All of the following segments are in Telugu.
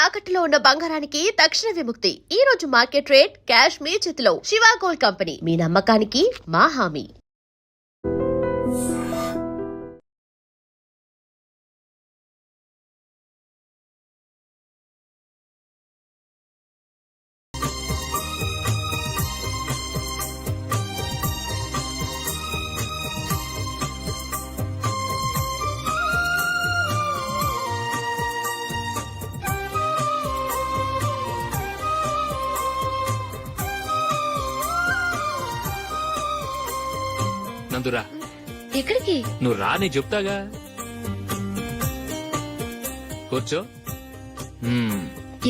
తాకట్టులో ఉన్న బంగారానికి తక్షణ విముక్తి. ఈ రోజు మార్కెట్ రేట్ క్యాష్ మీ చేతిలో. శివ గోల్డ్ కంపెనీ, మీ నమ్మకానికి మా హామీ. నందురా, ఎక్కడికి? నువ్వు రా, నీ చెప్తాగా. కూర్చో.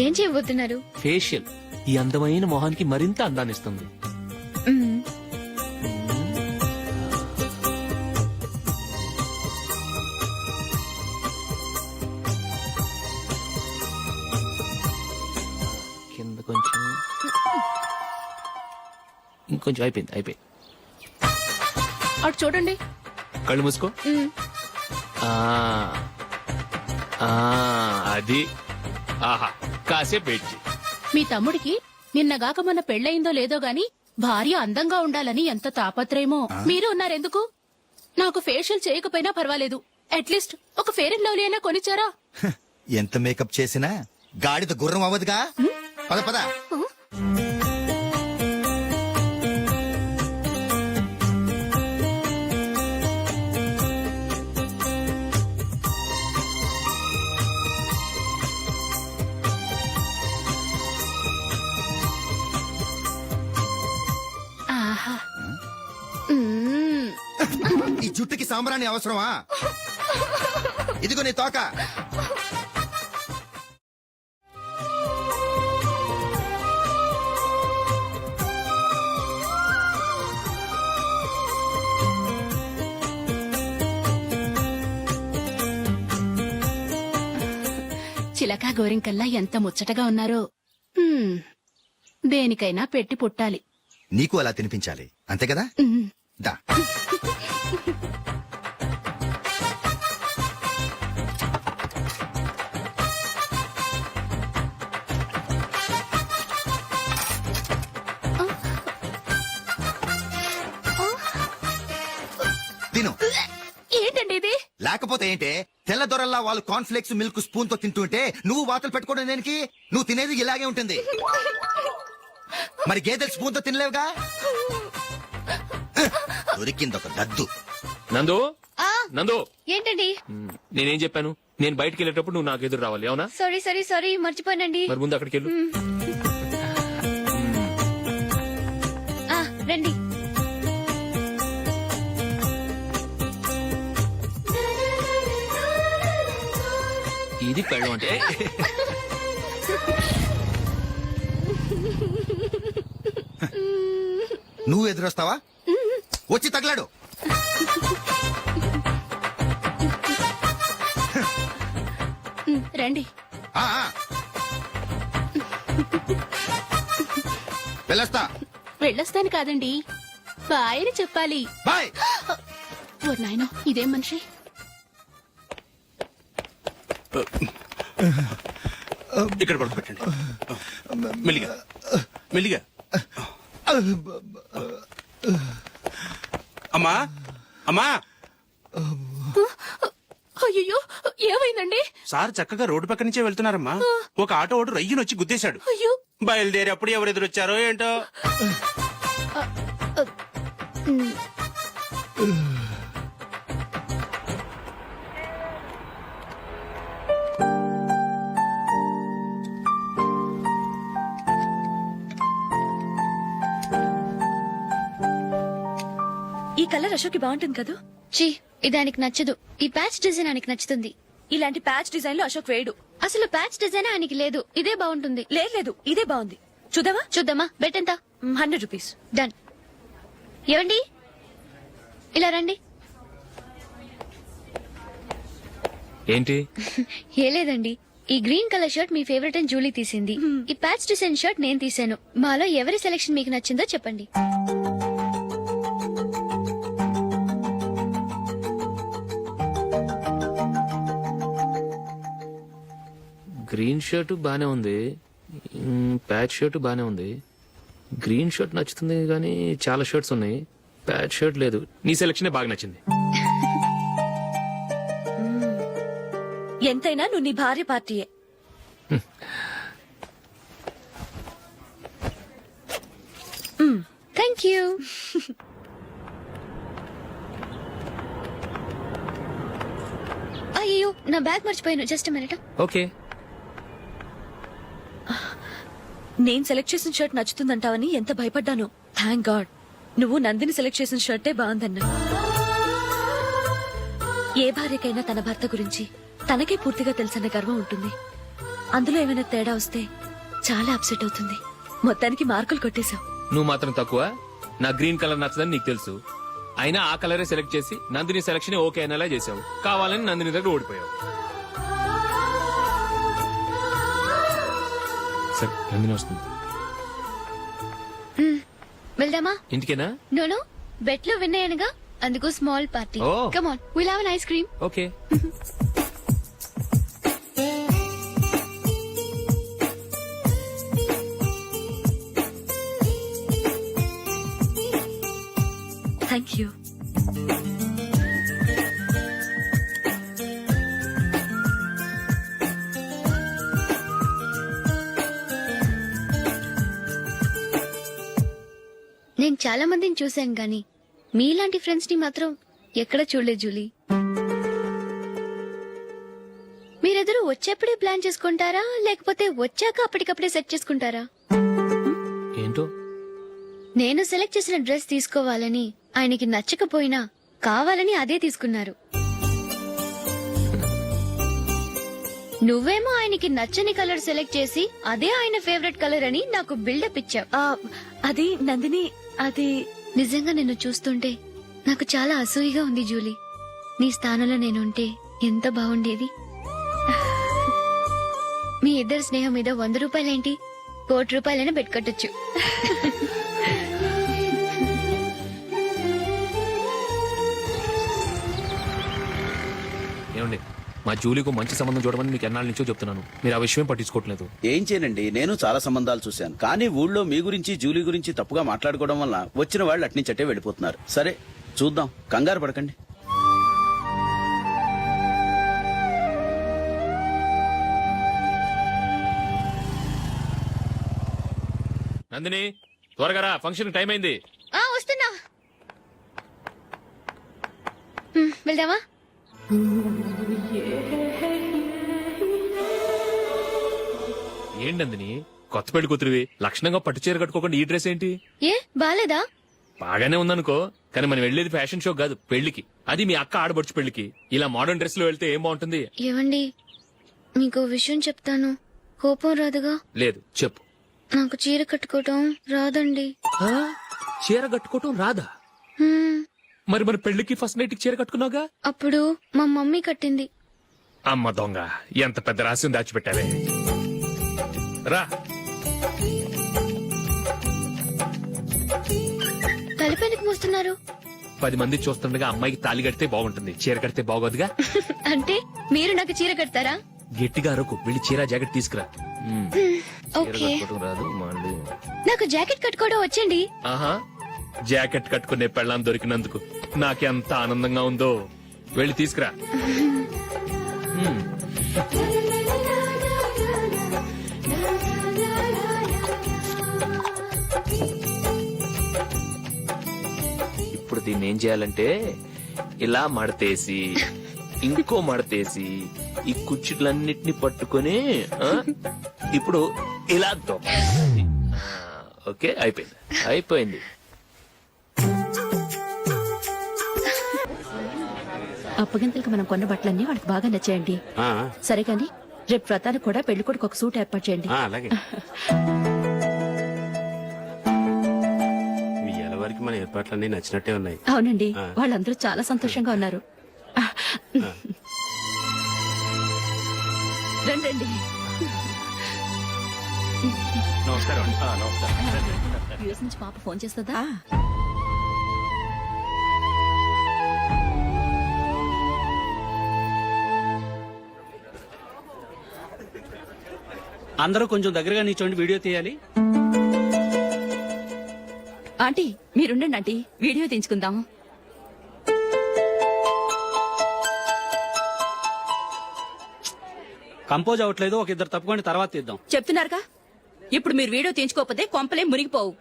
ఏం చేయబోతున్నారు? ఫేషియల్ ఈ అందమైన మొహానికి మరింత అందాన్నిస్తుంది. కింద కొంచెం, ఇంకొంచెం. అయిపోయింది. అటు చూడండి. కళ్ళు మూసుకో. అది. ఆహా, కాసేపు వెయిట్ చేయి. మీ తమ్ముడికి నిన్నగాక మొన్న పెళ్ళయిందో లేదో గాని భార్య అందంగా ఉండాలని ఎంత తాపత్రయమో. మీరు ఉన్నారెందుకు? నాకు ఫేషియల్ చేయకపోయినా పర్వాలేదు, అట్లీస్ట్ ఒక ఫేర్ అండ్ లవ్లీ అయినా కొనిచ్చారా? ఎంత మేకప్ చేసినా గాడిద గుర్రం అవ్వదుగా. పద పద. ఆహా. ఈ జుట్టుకి సాంబ్రాణి అవసరమా? ఇదిగో నీ తోక. చిలకా గోరింకల్లా ఎంత ముచ్చటగా ఉన్నారో. దేనికైనా పెట్టి పుట్టాలి. నీకు అలా తినిపించాలి, అంతే కదా? దా. తిను. ఏంటండి ఇది? లేకపోతే ఏంటే, తెల్ల దొరల్లా వాళ్ళు కార్న్ఫ్లేక్స్ మిల్క్ స్పూన్ తో తింటుంటే నువ్వు వాతలు పెట్టుకోవడం దేనికి? నువ్వు తినేది ఇలాగే ఉంటుంది. మరి గేదెలు స్పూన్ తో తినలేవుగా. దొరికిందొక దద్దు. నందు, నందు, ఏంటండి? నేనేం చెప్పాను? నేను బయటికి వెళ్ళేటప్పుడు నువ్వు నాకు ఎదురు రావాలి, అవునా? సారీ మర్చిపోయానండి. మరి ముందు అక్కడికి వెళ్ళు. రండి. ఇది పెళ్ళం అంటే. నువ్వు ఎదురొస్తావా? వచ్చి తగలాడు. రండి. ఆ, ఆ. వెళ్ళొస్తా. వెళ్ళొస్తాను కాదండి, బాయ్ అని చెప్పాలి. బాయ్. ఓ నాయనో, ఇదేం మనిషి? ఇక్కడ పడుకోబెట్టండి. మెల్లిగా మెల్లిగా. అమ్మా, అమ్మా. అయ్యో, ఏమైందండి? సార్ చక్కగా రోడ్డు పక్క నుంచే వెళ్తున్నారమ్మా. ఒక ఆటో ఓడు రయ్యనొచ్చి గుద్దేశాడు. అయ్యో. బయలుదేరి అప్పుడు ఎవరు ఎదురొచ్చారో ఏంటో. ఈ కలర్ అశోక్ బాగుంటుంది కదా? చీ, ఇదానికి నచ్చదు. ఈ ప్యాచ్ డిజైన్ ఆయనకి నచ్చుతుంది. ఇలాంటి ప్యాచ్ డిజైన్ లో అశోక్ వేయడు. అసలు ప్యాచ్ డిజైన్ ఆయనకి లేదు. ఇదే బాగుంటుంది. లేదు, ఇదే బాగుంది. చూద్దామా? చూద్దామా? బెట్ ఎంత? 100 రూపీస్. డన్. ఏవండి, ఇలా రండి. ఏంటి? ఏ లేదండి, ఈ గ్రీన్ కలర్ షర్ట్ మీ ఫేవరెట్ అని జూలీ తీసింది. ఈ ప్యాచ్ డిజైన్ షర్ట్ నేను తీసాను. మాలో ఎవరి సెలెక్షన్ మీకు నచ్చిందో చెప్పండి. గ్రీన్ షర్ట్ బానే ఉంది, ప్యాచ్ షర్ట్ బానే ఉంది. గ్రీన్ షర్ట్ నచ్చుతుంది కానీ చాలా షర్ట్స్ ఉన్నాయి, ప్యాచ్ షర్ట్ లేదు. నీ సెలక్షన్ బాగా నచ్చింది. ఎంతైనా నువ్వు నీ భార్య పార్టీయే. Thank you. అయ్యో నా బ్యాగ్ మర్చిపోయాను. Just minute. ఓకే. నేను సెలెక్ట్ చేసిన షర్ట్ నచ్చుతుందంటావని ఎంత భయపడ్డాను. థ్యాంక్ గాడ్ నువ్వు నందిని సెలెక్ట్ చేసిన షర్టే బాగుందన్నా. ఏ భార్యకైనా తన భర్త గురించి తనకే పూర్తిగా తెలుసన్న గర్వం ఉంటుంది. అందులో ఏమైనా తేడా వస్తే చాలా అప్సెట్ అవుతుంది. మొత్తానికి మార్కులు కొట్టేశావు. నువ్వు మాత్రం తక్కువ. నా గ్రీన్ కలర్ నచ్చదని నీకు తెలుసు, అయినా ఆ కలరే సెలెక్ట్ చేసి నందిని సెలక్షన్ ఓకే అనేలా చేసావు. కావాలని నందిని దగ్గర ఓడిపోయావు. సరే నందిని వస్తుంది. వెళ్దామా? ఇంటికేనా? నోను బెట్ లో విన్నాయనగా, అందుకు small party. Oh. Come on, will have an ice cream. Okay. Thank you. నేను చాలా మందిని చూశాను గాని మీలాంటి ఫ్రెండ్స్ ని మాత్రం ఎక్కడ చూడలేదు జూలీ. మీరెదరూ వచ్చేప్పుడే ప్లాన్ చేసుకుంటారా లేకపోతే వచ్చాక అప్పటికప్పుడే సెట్ చేసుకుంటారా? ఏంటో నేను సెలెక్ట్ చేసిన డ్రెస్ తీసుకోవాలని ఆయనకి నచ్చకపోయినా కావాలని అదే తీసుకున్నారు. నువ్వేమో ఆయనకి నచ్చని కలర్ సెలెక్ట్ చేసి అదే ఆయన ఫేవరెట్ కలర్ అని నాకు బిల్డప్ ఇచ్చావు. అది నందిని, అది నిజంగా నిన్ను చూస్తుంటే నాకు చాలా అసూయగా ఉంది జూలీ. నీ స్థానంలో నేనుంటే ఎంత బాగుండేది. మీ ఇద్దరు స్నేహం మీద 100 రూపాయలేంటి, 1 కోటి రూపాయలైనా పెట్టుకట్టొచ్చు. ఏమండి, మా జూలీకు మంచి సంబంధం చూడమని మీకు ఎన్నాళ్ళ నుంచో చెప్తున్నాను, మీరు ఆ విషయం పట్టించుకోవట్లేదు. ఏం చేయనండి, నేను చాలా సంబంధాలు చూశాను. కానీ ఊళ్ళో మీ గురించి జూలీ గురించి తప్పుగా మాట్లాడుకోవడం వల్ల వచ్చిన వాళ్ళు అట్నుంచటే వెళ్ళిపోతున్నారు. సరే చూద్దాం, కంగారు పడకండి. నందిని త్వరగా రా, ఫంక్షన్ టైం అయింది. వస్తున్నా. వెళ్దామా? ఏంటి నందిని, కొత్త పెళ్లి కూతురివి, లక్షణంగా పట్టు చీర కట్టుకోకుండా ఈ డ్రెస్ ఏంటి? ఏ బాలేదా? బాగానే ఉందనుకో, కానీ మనం వెళ్ళేది ఫ్యాషన్ షో కాదు, పెళ్లికి. అది మీ అక్క ఆడబడుచు పెళ్లికి. ఇలా మోడర్న్ డ్రెస్ లో వెళ్తే ఏం బాగుంటుంది? ఏవండి, మీకు విషయం చెప్తాను, కోపం రాదుగా? లేదు, చెప్పు. నాకు చీర కట్టుకోవటం రాదండి. ఆ? చీర కట్టుకోవటం రాదా? హ్మ్, మరి మన పెళ్లికి ఫస్ట్ నైట్ చీర కట్టుకున్నావుగా? అప్పుడు మా మమ్మీ కట్టింది. అమ్మ దొంగ, ఎంత పెద్ద రహస్యం దాచిపెట్టావే. రా. తలపెందుకు మోస్తున్నారు? 10 మంది చూస్తుండగా అమ్మాయికి తాళి కడితే బాగుంటుంది, చీర కడితే బాగోదుగా. అంటే మీరు నాకు చీర కడతారా? గట్టిగా అరకు, వెళ్ళి చీర జాకెట్ తీసుకురా. చీర ఓకే. కట్టుకోవటం రాదు మళ్ళీ. నాకు జాకెట్ కట్టుకోవడం వచ్చండి. ఆహా, జాకెట్ కట్టుకునే పెళ్ళాం దొరికినందుకు నాకెంత ఆనందంగా ఉందో. వెళ్ళి తీసుకురా. ఇప్పుడు దీన్ని ఏం చేయాలంటే ఇలా మడతేసి ఇంకో మడతేసి ఈ కుర్చీలన్నిటిని పట్టుకొని ఇప్పుడు ఇలా దొక్కాలి. ఓకే, అయిపోయింది. అప్పగింతలకు మనం కొన్న బట్టలన్నీ వాళ్ళకి బాగా నచ్చాయండి. ఆ, సరే కానీ రేపు వ్రతానికి కూడా పెళ్లి కొడుకు ఒక సూట్ ఏర్పాటు చేయండి. ఆ, అలాగే. మీ వరకు మన ఏర్పాట్లన్నీ నచ్చినట్టే ఉన్నాయి. అవునండి, వాళ్ళందరూ చాలా సంతోషంగా ఉన్నారు. రండి. నమస్కారం. యూఎస్ నుంచి పాప ఫోన్ చేస్తుందా? అందరూ కొంచెం దగ్గరగా నిల్చోండి, వీడియో తీయాలి. ఆంటీ మీరుండండి ఆంటీ, వీడియో తీయించుకుందాం. కంపోజ్ అవ్వట్లేదు, ఒక ఇద్దరు తప్పుకొని తర్వాత తీద్దాం. చెప్తున్నారుగా, ఇప్పుడు మీరు వీడియో తీయించుకోకపోతే కొంపలే మునిగిపోవు.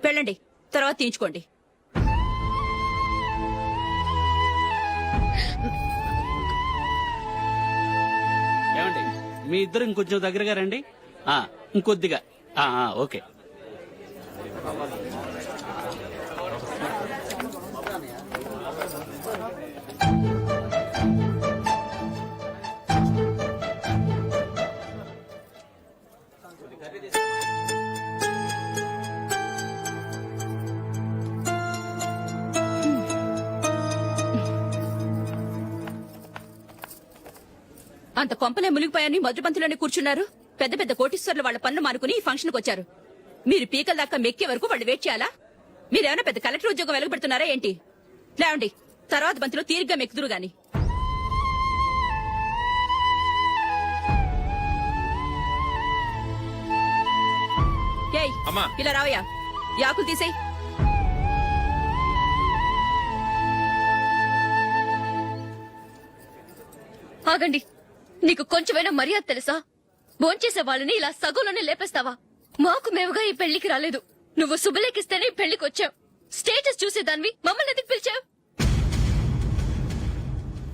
వెళ్ళండి, తర్వాత తీయించుకోండి. ఏమండి, మీ ఇద్దరు ఇంకొంచెం దగ్గరగా రండి. ఇంకొద్దిగా. ఓకే. అంత కొంపలే మునిగిపోయాని మొదటి పంతిలోనే కూర్చున్నారు. పెద్ద పెద్ద కోటీశ్వర్లు వాళ్ళ పనులు మానుకుని ఈ ఫంక్షన్కి వచ్చారు. మీరు పీకల దాకా మెక్కే వరకు వాళ్ళు వెయిట్ చేయాలా? మీరేమైనా పెద్ద కలెక్టర్ ఉద్యోగం వెలగబెడుతున్నారా ఏంటి? లేవండి, తర్వాత బంతిలో తీరిగ్గా మెక్కుదురు గాని. ఏయ్, అమ్మా. ఇలా రావయ్యా, యాకులు తీసేయ్. ఆగండి, నీకు కొంచెమైనా మర్యాద తెలుసా? భోంచేసే వాళ్ళని ఇలా సగంలోనే లేపేస్తావా? మాకు మేముగా ఈ పెళ్లికి రాలేదు. నువ్వు శుభలేఖిస్తేనే ఈ పెళ్లికి వచ్చావు. స్టేటస్ చూసేదానివి మమ్మల్ని ఎందుకు పిలిచావు?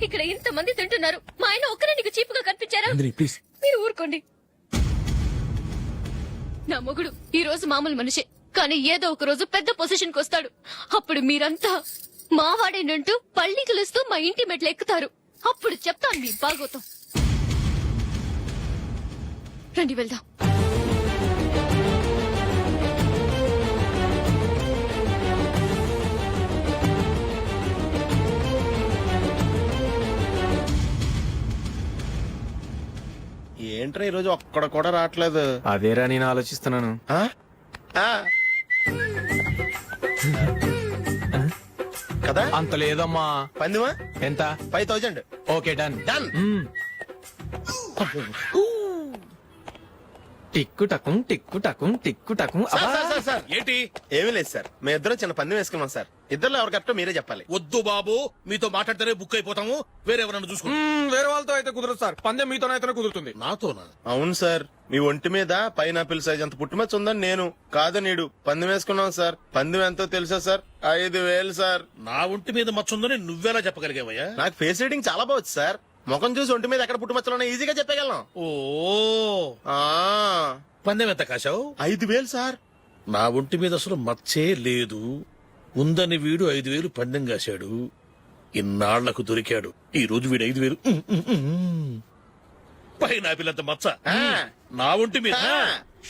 ఇక్కడ ఇంతమంది తింటున్నారు, మా ఆయన ఒక్కరే నీకు చీపుగా కనిపించారా? ప్లీజ్. మీరు ఊరుకోండి. నా మొగుడు ఈ రోజు మామూలు మనిషే, కానీ ఏదో ఒక రోజు పెద్ద పొజిషన్ కి వస్తాడు. అప్పుడు మీరంతా మావాడేనంటూ పళ్ళి కలుస్తూ మా ఇంటి మెట్లు ఎక్కుతారు. అప్పుడు చెప్తాను మీ బాగోతాం. రండి వెళ్దాం. ఏంట్రా ఈ రోజు ఒక్కడ కూడా రావట్లేదు. అదేరా నేను ఆలోచిస్తున్నాను. ఆ? ఆ. కదా అంత లేదమ్మా. పందిమా ఎంత? 5000. Okay, done. డన్. టిక్కు టకుం టిక్కు టకుం టిక్కు టకుం. సార్ ఏంటి? ఏమీ లేదు సార్, మేము ఇద్దరం చిన్న పందెం వేసుకున్నాం సార్. ఇద్దరు ఎవరు కరెక్టో మీరే చెప్పాలి. వద్దు బాబు, మీతో మాట్లాడితేనే బుక్ అయిపోతాము. వేరెవరన్నా చూసుకో. వేరే వాళ్ళతో అయితే కుదరదు సార్, పందెం మీతోనైతేనే కుదురుతుంది. నాతోనా? అవును సార్, మీ ఒంటి మీద పైనాపిల్ సైజ్ అంత పుట్టుమచ్చ ఉందని నేను కాదు నీడు పందెం వేసుకున్నాం సార్. పందెం ఎంతో తెలుసా సార్? 5000 సార్. నా ఒంటి మీద మచ్చుందని నువ్వెలా చెప్పగలిగావయ్యా? నాకు ఫేస్ రీడింగ్ చాలా బాగుంది సార్. ముఖం చూసి ఒంటి మీద ఎక్కడ పుట్టుమచ్చలో ఈజీగా చెప్పగలను. ఓ, ఆ, పందెం ఎంత కాశావు? 5000 సార్. నా ఒంటి మీద అసలు మచ్చే లేదు. ఉందని వీడు 5000 పందెం కాశాడు. ఇన్నాళ్లకు దొరికాడు. ఈ రోజు వీడు 5000 పైన పిల్లంత మచ్చ నా ఒంటి మీద.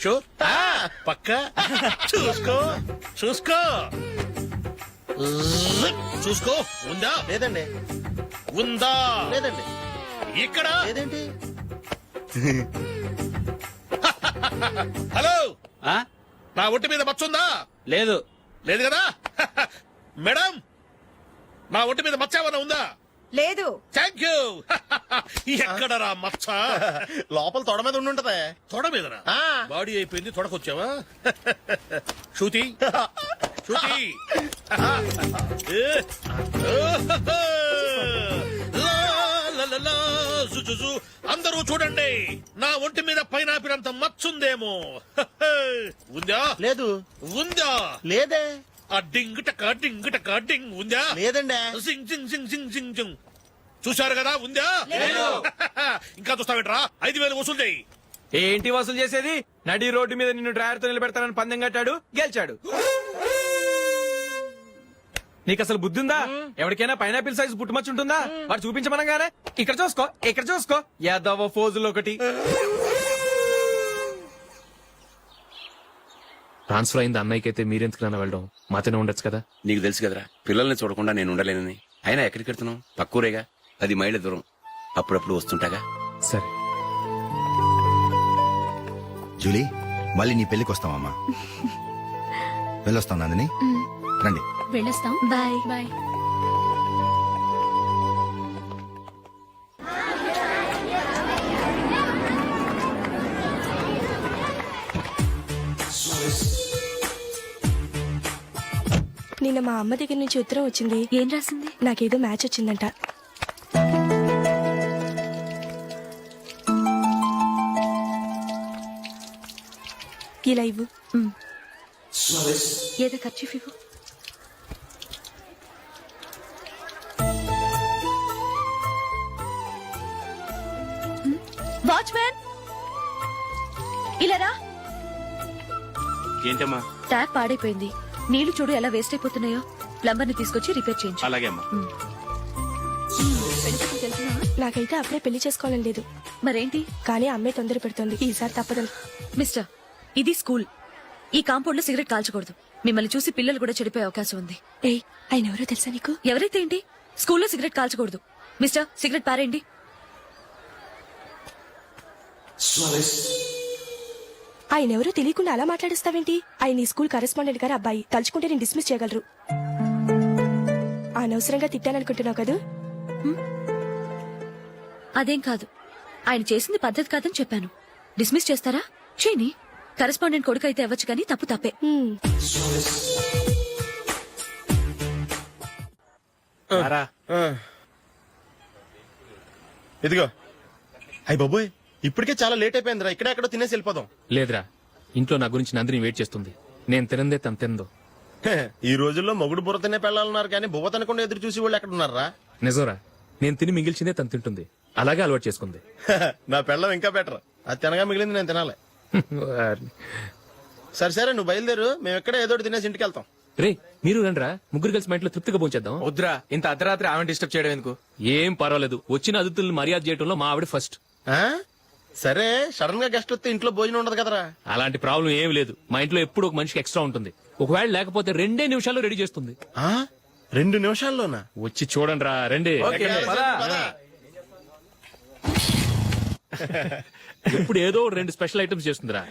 షూర్, పక్క చూసుకో చూసుకో చూసుకో. ఉందా? లేదండి. ఉందా? లేదండి. ఇక్కడ లేదేంటి? హలో, ఆ? నా ఒంటి మీద మచ్చ ఉందా? లేదు. లేదు కదా? మేడం, నా ఒంటి మీద మచ్చ ఏమైనా ఉందా? లేదు. Thank you. ఎక్కడరా మచ్చ? లోపల తొడ మీద ఉండుంటదే. తొడ మీదనా? ఆ. బాడీ అయిపోయింది, తొడకొచ్చావా? శృతి, శృతి. అందరూ చూడండి, నా ఒంటి మీద పైనాపిల్ అంత మచ్చుందేమో. ఉందా? లేదు. ఉందా? లేదే. ఆ డింగ్ టక డింగ్ టక డింగ్ ఉందా? లేదండి. సింగ్ సింగ్ సింగ్ సింగ్ సింగ్ సింగ్. చూశారు కదా? ఉందా? ఇంకా చూస్తావేట్రా? 5000 వసూలు చేయి. ఏంటి వసూలు చేసేది? నడి రోడ్డు మీద నిన్ను డ్రైవర్ తో నిలబెడతానని పందెం కట్టాడు, గెలిచాడు. నీకు అసలు బుద్ధి ఉందా? ఎవరికైనా పైనాపిల్ సైజ్ పుట్టుమచ్చు ఉంటుందా? వాడు చూపించమనగానే ఇక్కడ చూసుకో, ఇక్కడ చూసుకో, యాదవ ఫోజులు ఒకటి. ట్రాన్స్ఫర్ అయింది అన్నయ్యకి అయితే మీరెందుకు వెళ్ళడం? మాతోనే ఉండొచ్చు కదా. నీకు తెలుసు కదరా, పిల్లల్ని చూడకుండా నేను ఉండలేనని. అయినా ఎక్కడికి వెళ్తున్నావు? పక్కూరేగా, 10 మైళ్ళ దూరం. అప్పుడప్పుడు వస్తుంటాగా. సరే. జూలీ, మళ్ళీ నీ పెళ్లికి వస్తామమ్మా. వెళ్ళొస్తాం నందిని. రండి. వెళ్ళొస్తాం. బాయ్. బాయ్. నిన్న మా అమ్మ దగ్గర నుంచి ఉత్తరం వచ్చింది. ఏం రాసింది? నాకేదో మ్యాచ్ వచ్చిందంట. ఇలా ఇవ్వు. ఏదో ఖర్చు ఇవ్వు. వాచ్మ్యాన్ ఇలా రా. ఏంటమ్మా? ట్యాప్ పాడైపోయింది. నీళ్లు చూడు ఎలా వేస్ట్ అయిపోతున్నాయో. ప్లంబర్ ని తీసుకొచ్చి రిపేర్ చేయించు. అలాగే అమ్మా. నాకైతే అప్పుడే పెళ్లి చేసుకోవాలని లేదు. మరేంటి? కానీ అమ్మే తొందర పెడుతోంది. ఈసారి తప్పదని. మిస్టర్, ఇది స్కూల్. ఈ కాంపౌండ్ లో సిగరెట్ కాల్చకూడదు. మిమ్మల్ని చూసి పిల్లలు కూడా చెడిపోయే అవకాశం ఉంది. ఏయ్, ఆయన ఎవరో తెలుసా నీకు? ఎవరైతే ఏంటి, స్కూల్లో సిగరెట్ కాల్చకూడదు. మిస్టర్, సిగరెట్ పారేయండి. ఆయన ఎవరో తెలియకుండా అలా మాట్లాడిస్తావేంటి? ఆయన ఈ స్కూల్ కరెస్పాండెంట్ గారు అబ్బాయి. తలుచుకుంటే నేను డిస్మిస్ చేయగలరు. అనవసరంగా తిట్టాననుకుంటున్నావు కదా? అదేం కాదు. ఆయన చేసింది పద్ధతి కాదని చెప్పాను. డిస్మిస్ చేస్తారా? చేయని. కరెస్పాండెంట్ కొడుకు అయితే అవ్వచ్చు కానీ తప్పు తప్పే. ఇదిగో. అయ్యి బాబోయ్, ఇప్పటికే చాలా లేట్ అయిపోయిందిరా. ఇక్కడెక్కడో తినేసి వెళ్ళిపోదాం. లేదురా, ఇంట్లో నా గురించి నందిని వెయిట్ చేస్తుంది. నేను తినందే తను తిందో. హే, ఈ రోజుల్లో మొగుడు బుర్ర తినే పెళ్ళాలన్నారు కానీ బువ్వ తినకుండా ఎదురు చూసి వాళ్ళు ఎక్కడ ఉన్నారా? నిజంరా, నేను తిని మిగిల్చిందే తను తింటుంది. అలాగే అలవాటు చేసుకుంది. నా పెళ్ళం ఇంకా బెటర్. అది తినగా మిగిలింది నేను తినాలి. సరే సరే, నువ్వు బయలుదేరు. మేము ఎక్కడ ఏదో ఒకటి తినేసి ఇంటికి వెళ్తాం. రే, మీరు రండిరా, ముగ్గురు కలిసి మా ఇంట్లో తృప్తిగా పోంచేద్దాం. వద్దురా, ఇంత అర్ధరాత్రి ఆమె డిస్టర్బ్ చేయడం ఎందుకు? ఏం పర్వాలేదు, వచ్చిన అతిథులను మర్యాద చేయడంలో మా ఆవిడ ఫస్ట్. ఆ? సరే, సడన్ గా గెస్ట్ వస్తే ఇంట్లో భోజనం ఉండదు కదరా. అలాంటి ప్రాబ్లం ఏం లేదు. మా ఇంట్లో ఎప్పుడు ఒక మనిషికి ఎక్స్ట్రా ఉంటుంది. ఒకవేళ లేకపోతే 2 నిమిషాల్లో రెడీ చేస్తుంది. 2 నిమిషాల్లోనా? వచ్చి చూడండి రా, రండి. ఇప్పుడు ఏదో 2 స్పెషల్ ఐటమ్స్ చేస్తుందిరా.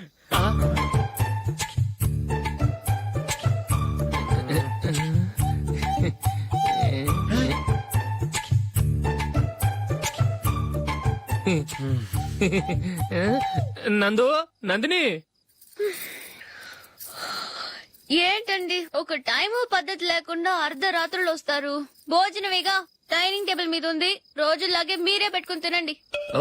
నందు, నందిని. ఏంటండి ఒక టైము పద్ధతి లేకుండా అర్ధరాత్రులు వస్తారు? భోజనమేగా డైనింగ్ టేబుల్ మీద ఉంది. రోజుల్లాగే మీరే పెట్టుకుని తినండి. ఓ,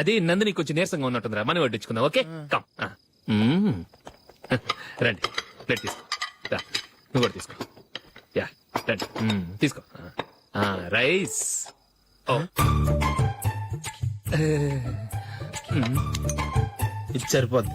అది నందిని కొంచెం నీరసంగా ఉన్నట్టుందిరా. మనం వడ్డించుకుందాం. Okay, come. రండి, ప్లేట్ తీసుకో. రా, నువ్వు కూడా తీసుకో. యా, రండి, తీసుకో. రైస్. ఓ, ఇది సరిపోద్ది.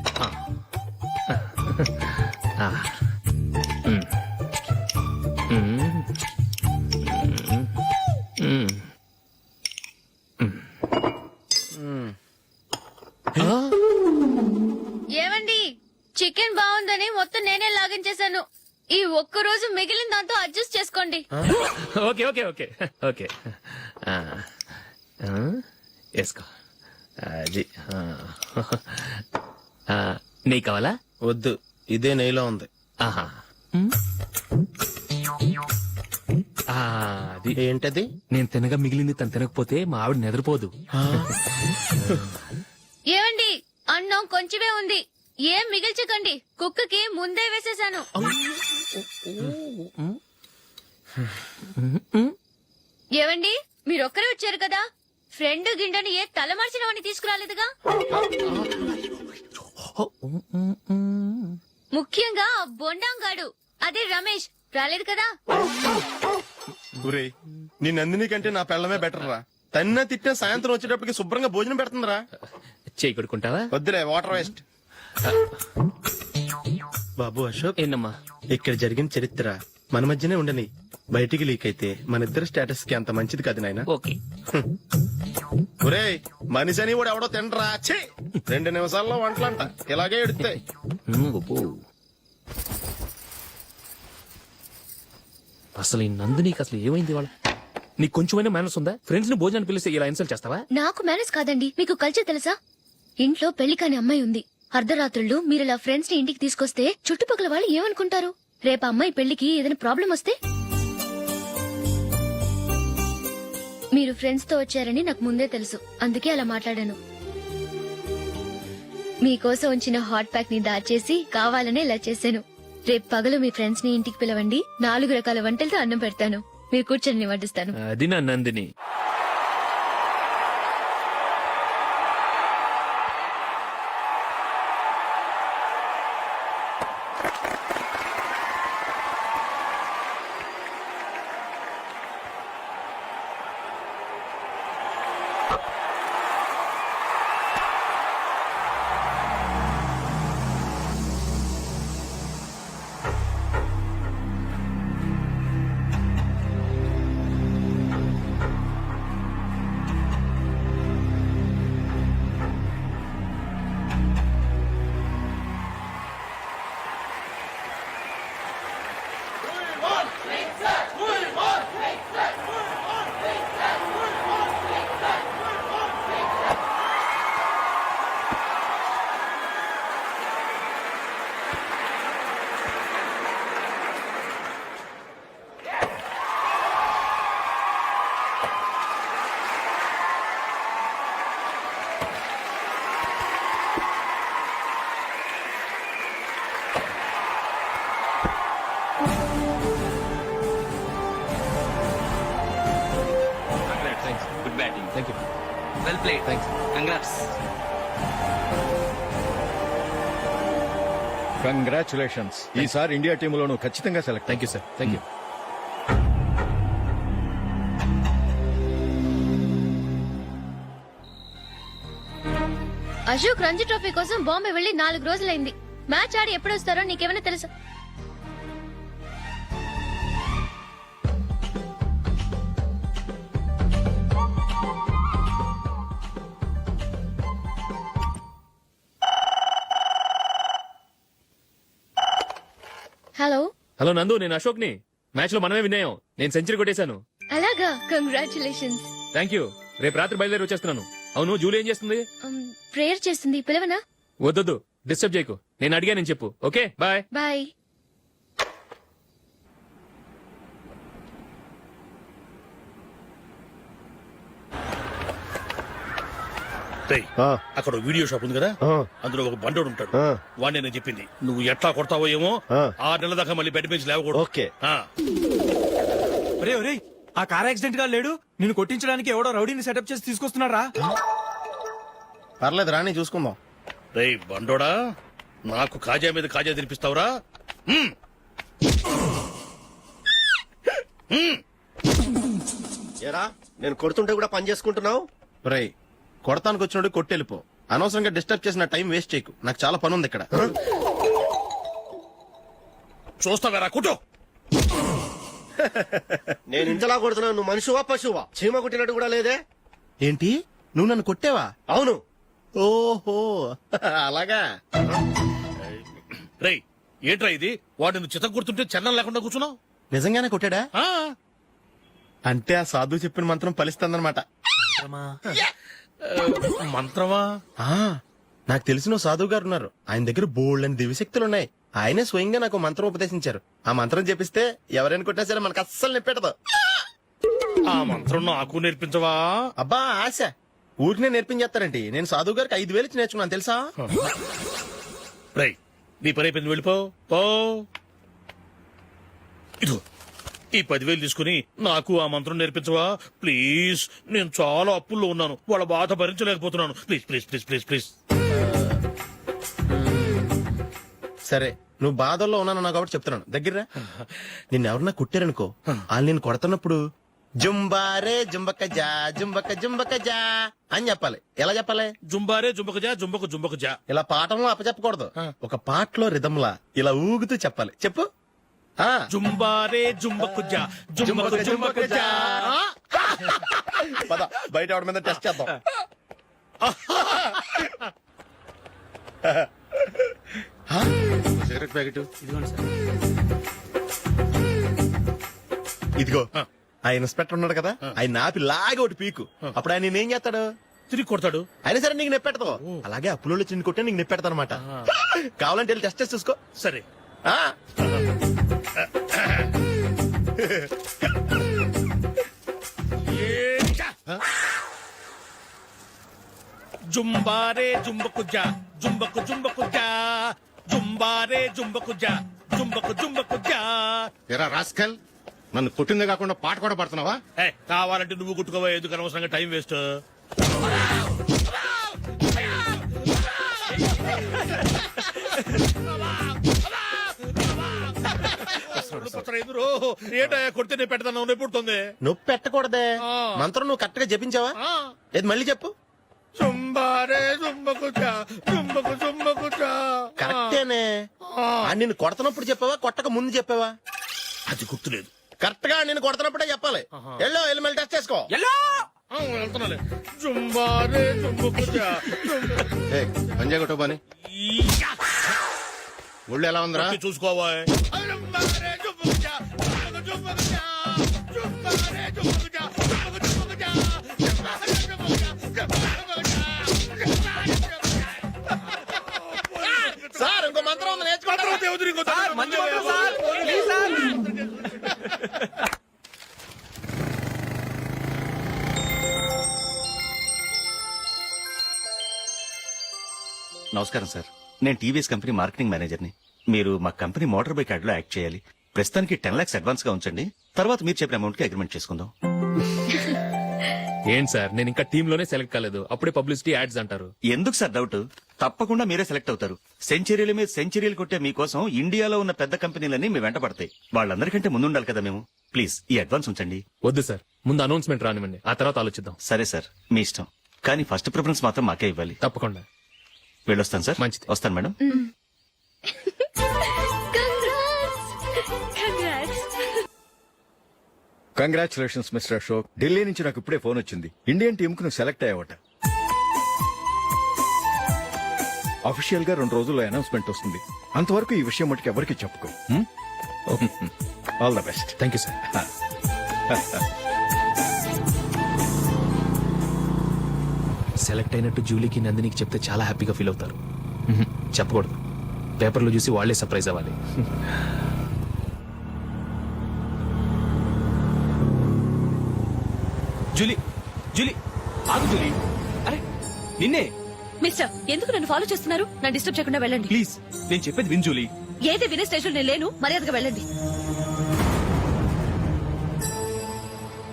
ఏమండి, చికెన్ బాగుందని మొత్తం నేనే లాగించేశాను. ఈ ఒక్క రోజు మిగిలిన దాంతో అడ్జస్ట్ చేసుకోండి. Okay okay okay okay. వేసుకో. అది నెయ్యి కావాలా? వద్దు, ఇదే నెయ్యిలో ఉంది. ఆహా, అది ఏంటది? నేను తినగా మిగిలింది తను తినకపోతే మా ఆవిడ నిద్రపోదు. ఏమండి, అన్నం కొంచెమే ఉంది. ఏం మిగిల్చకండి. కుక్కకి ముందే వేసేశాను. ఏవండి, మీరొక్కరే వచ్చారు కదా, ఫ్రెండ్ గిండెని ఏ తలమర్చిన వాడిని తీసుకురాలేదుగా. ముఖ్యంగా బొండాంగాడు, అదే రమేష్, రాలేదు కదా. ఊరే, నీ నందిని కంటే నా పెళ్ళమే బెటర్ రా. తన్న తిట్టిన సాయంత్రం వచ్చేటప్పటికి శుభ్రంగా భోజనం పెడుతుందిరా. చేయి కొడుకుంటావా? వద్దులే, వాటర్ వేస్ట్. బాబు అశోక్, ఏంటమ్మా? ఇక్కడ జరిగిన చరిత్ర మన మధ్యనే ఉండని. బయటికి లీక్ అయితే మన ఇద్దరు స్టేటస్ కి అంత మంచిది కాదు నాయన. ఓకే. ఒరే, మనిషి అని కూడా ఎవడో తినరా. 2 నిమిషాల్లో వంటలంట ఇలాగే ఎడితే. అసలు ఈ నందినికి అసలు ఏమైంది? వాళ్ళ నీకు కొంచెమైనా మేనస్ ఉందా? ఫ్రెండ్స్ ని భోజనాన్ని పిలిస్తే ఇలా ఇన్సల్ట్ చేస్తావా? నాకు మేనేజ్ కాదండి, మీకు కల్చర్ తెలుసా? ఇంట్లో పెళ్లి కాని అమ్మాయి ఉంది. అర్ధరాత్రుళ్ళు మీరిలా ఫ్రెండ్స్ ని ఇంటికి తీసుకొస్తే చుట్టుపక్కల వాళ్ళు ఏమనుకుంటారు? రేపు అమ్మాయి పెళ్లికి ఏదైనా ప్రాబ్లం వస్తే? మీరు ఫ్రెండ్స్ తో వచ్చారని నాకు ముందే తెలుసు, అందుకే అలా మాట్లాడాను. మీకోసం ఉంచిన హాట్ ప్యాక్ ని దాచేసి కావాలనే ఇలా చేశాను. రేపు పగలు మీ ఫ్రెండ్స్ ని ఇంటికి పిలవండి 4 రకాల వంటలతో అన్నం పెడతాను. మీరు కూర్చొని వడ్డిస్తాను. అది నా Nandini. Good batting. Thank you. Well played. Thanks. Congrats. Congratulations. ఈసారి ఇండియా టీంలోనూ ఖచ్చితంగా select. Thank you sir. Thank you. Ashok Ranji trophy కోసం బాంబే వెళ్లి 4 రోజులైంది. మ్యాచ్ ఆడి ఎప్పుడు వస్తారో నీకేమైనా తెలుసా? హలో హలో నందు, నేను అశోక్ ని. మ్యాచ్ లో మనమే విన్నాయం. నేను సెంచరీ కొట్టేశాను. అలాగా, కంగ్రాచులేషన్స్. Thank you. రేపు రాత్రి బయలుదేరి వచ్చేస్తున్నాను. అవును, జూలీ ఏం చేస్తుంది? ప్రేయర్ చేస్తుంది, పిలవనా? వద్దొద్దు, డిస్టర్బ్ చేయకు. నేను అడిగానని చెప్పు. Okay, bye. బాయ్. రేయ్, అక్కడ వీడియో షాప్ ఉంది కదా, అందులో ఒక బండోడు ఉంటాడు. వాడిని నేను చెప్పింది నువ్వు ఎట్లా కొడతావో ఏమో. 6 నెలల దాకా మళ్ళీ బెడ్ మీద లేవకూడదు. ఓకే. ఒరే ఒరే, ఆ కార్ యాక్సిడెంట్ గా లేడు, నిన్ను కొట్టించడానికి ఎవడో రౌడీని సెటప్ చేసి తీసుకొస్తున్నారా? పర్లేదు రాని చూసుకుందాం. రేయ్ బండోడా, నాకు కాజా మీద కాజా తినిపిస్తావురా? ఏరా, నేను కొడుతుంటే కూడా పని చేసుకుంటున్నావు? రై, కొడతానికి వచ్చినోడు కొట్టెళ్ళిపో. అనవసరంగా డిస్టర్బ్ చేసిన టైం వేస్ట్ చేయకు. నాకు చాలా పని ఉంది ఇక్కడ. చూస్తావేరా కుటో. నేను ఇంతలా కొడుతున్నాను, నువ్వు మనిషివా పశువా? చీమ కొట్టినట్టు కూడా లేదే. ఏంటి, నువ్వు నన్ను కొట్టావా? అవును. ఓహో అలాగా. రేయ్ ఏంట్రా ఇది? వాడు నువ్వు చిత్త గుర్తుంటే చలనం లేకుండా కూర్చున్నావు. నిజంగానే కొట్టాడా? ఆ, అంటే ఆ సాధువు చెప్పిన మంత్రం ఫలిస్తుందన్నమాట. మంత్రమా? నాకు తెలిసిన ఓ సాధువు గారు ఉన్నారు. ఆయన దగ్గర బోల్డ్ అని దివ్యశక్తులు ఉన్నాయి. ఆయనే స్వయంగా నాకు మంత్రం ఉపదేశించారు. ఆ మంత్రం చెప్పిస్తే ఎవరైనా కొట్టినా సరే మనకు అస్సలు నిప్పెట్టదు. ఆ మంత్రం నాకు నేర్పించవా? అబ్బా ఆశ, ఊరినే నేర్పించేస్తారండి. నేను సాధువు గారికి 5,000 ఇచ్చి నేర్చుకున్నాను తెలుసా? రేయ్ నీ పని అయిపోయింది, వెళ్ళిపో పో. ఇదిగో ఈ 10,000 తీసుకుని నాకు ఆ మంత్రం నేర్పించవా ప్లీజ్? నేను చాలా అప్పుల్లో ఉన్నాను, వాళ్ళ బాధ భరించలేకపోతున్నాను. Please please please please please. సరే, నువ్వు బాధల్లో ఉన్నాను నాకు కాబట్టి చెప్తున్నాను. దగ్గర నిన్ను ఎవరన్నా కుట్టారనుకో, వాళ్ళు నేను కొడుతున్నప్పుడు జుంబారే జుంబక జా జుంబక జుంబక జా అని చెప్పాలి. ఎలా చెప్పాలి? జుంబారే జుంబకు జా జుంబకు జుంబకు జా. ఇలా పాఠంలో అప్పచెప్పకూడదు. ఒక పాటలో రిధంలా ఇలా ఊగుతూ చెప్పాలి. చెప్పు. జుంబారే జుంబకు జా జుంబకు జుంబకు జా. పద బయట ఆవిడ మీద టెస్ట్ చేద్దాం. సిగరెట్ ప్యాకెట్ ఇదిగో. ఆ ఇన్స్పెక్టర్ ఉన్నాడు కదా, ఆయన ఆపి లాగా ఒకటి పీకు. అప్పుడు ఆయన నేనేం చేస్తాడు? తిరిగి కొడతాడు. అయినా సరే నీకు నెప్పెడతావు. అలాగే అప్పులో చిన్న కొట్టే నీకు నెప్పెడతా అనమాట. కావాలంటే వెళ్ళి టెస్ట్ చేసి చూసుకో. సరే. జుంబారే జుంబకు జా జుంబకు జుంబకు జా జుంబారే జుంబకు జా జుంబకు జుంబకు జా ఎరా రాస్కల్ నన్ను కొట్టిందే కాకుండా పాట కూడా పడుతున్నావా కావాలంటే నువ్వు కుట్టుకోవా, ఎందుకు అనవసరంగా టైం వేస్ట్. ఏంటయ్యా కొడితే నేను పెడతాను నొప్పి పుడుతుంది. నొప్పి పెట్టకూడదే ఆ. మంత్రం నువ్వు కరెక్ట్ గా జపించావా ఏది మళ్ళీ చెప్పు జుంబారే జుంబకు జా జుంబకు జుంబకు జా. కరెక్టేనే నిన్ను కొడుతున్నప్పుడు చెప్పావా కొట్టక ముందు చెప్పావా అది గుర్తులేదు. కరెక్ట్ గా నేను కొడుతున్నప్పుడే చెప్పాలి వెళ్ళి మళ్ళీ టెస్ట్ చేసుకో వెళ్తున్నాలే. జుంబారే జుంబకు జా పంజాయ్ కొట్టు బాని ఒళ్ళు ఎలా ఉందిరా చూసుకోవా. సార్ ఇంకో మంత్రం ఉంది నేర్చుకుంటారు నమస్కారం సార్, నేను టీవీఎస్ కంపెనీ మార్కెటింగ్ మేనేజర్ని. మీరు మా కంపెనీ మోటార్ బైక్ యాడ్ లో యాక్ట్ చేయాలి. ప్రస్తుతానికి 10 lakhs అడ్వాన్స్ గా ఉంచండి, తర్వాత మీరు చెప్పిన అమౌంట్ కి అగ్రిమెంట్ చేసుకుందాం. ఏంటి సార్, నేను ఇంకా టీమ్ లోనే సెలెక్ట్ కాలేదు, అప్పుడే పబ్లిసిటీ యాడ్స్ అంటారు. ఎందుకు సార్ డౌట్? తప్పకుండా మీరే సెలెక్ట్ అవుతారు. సెంచరీల మీద సెంచరీలు కొట్టే మీకోసం ఇండియాలో ఉన్న పెద్ద కంపెనీలన్నీ మీ వెంట పడతాయి. వాళ్ళందరికంటే ముందుండాలి కదా మేము. ప్లీజ్ ఈ అడ్వాన్స్ ఉంచండి. వద్దు సార్, ముందు అనౌన్స్మెంట్ రానివ్వండి, ఆ తర్వాత ఆలోచిద్దాం. సరే సార్, మీ ఇష్టం, కానీ ఫస్ట్ ప్రిఫరెన్స్ మాత్రం మాకే ఇవ్వాలి. తప్పకుండా. వెళ్ళొస్తాను సార్. మంచిది. వస్తాను madam. Congratulations mister Ashok. Delhi నుంచి నాకు ఇప్పుడే ఫోన్ వచ్చింది. ఇండియన్ టీమ్ కు నువ్వు సెలెక్ట్ అయ్యావట. అఫీషియల్ గా 2 రోజుల్లో అనౌన్స్మెంట్ వస్తుంది. అంతవరకు ఈ విషయం మటుకు ఎవరికి చెప్పుకో. All the best. Thank you sir. Select అయినట్టు జూలీకి నందినికి చెప్తే చాలా హ్యాపీగా ఫీల్ అవుతారు. చెప్పకూడదు, పేపర్లో చూసి వాళ్లే సర్ప్రైజ్ అవ్వాలి. జూలీ జూలీ ఆగు జూలీ. అరే నిన్నే. మిస్టర్, ఎందుకు నన్ను ఫాలో చేస్తున్నారు? నన్ను డిస్టర్బ్ చేయకుండా వెళ్ళండి. ప్లీజ్ నేను చెప్పేది విన్ జూలీ. ఏది వినే స్టేజ్ లో నేను లేను. మర్యాదగా వెళ్ళండి.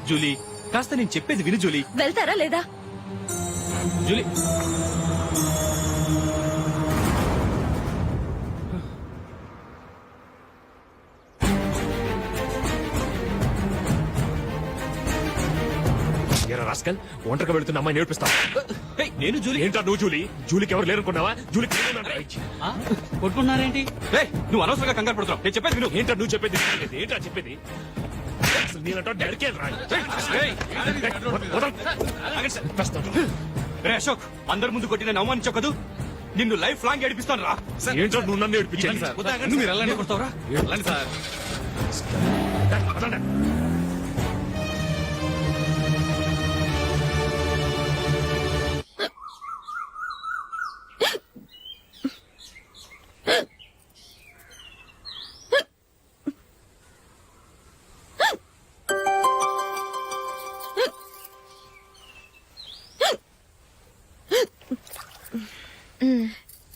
జూలీ కాస్త నేను చెప్పేది విను జూలీ. వెళ్తారా లేదా? జూలీ రాస్కల్, ఒంటరిగా వెళ్తున్న అమ్మాయి నేర్పిస్తా. నేను జూలీ. ఏంటా నువ్వు జూలీ? జూలీకి ఎవరు లేరనుకున్నావా? జూలీకి కొట్టుకున్నారేంటి? నువ్వు అనవసరంగా కంగారు పడుతున్నావు. నేను చెప్పేది విను. ఏంటా నువ్వు చెప్పేది? ఏంటా చెప్పేది? అసలు నేనంటా డాడీకే రా. రే అశోక్, అందరి ముందు కొట్టి నేను అవమానించావు కదూ. నిన్ను లైఫ్ లాంగ్ ఏడిపిస్తాను రా. ఏంటో నువ్వు నన్ను ఏడిపించాలి. మీరు ఎలా కొడతావురా? Sir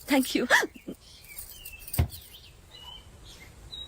thank you.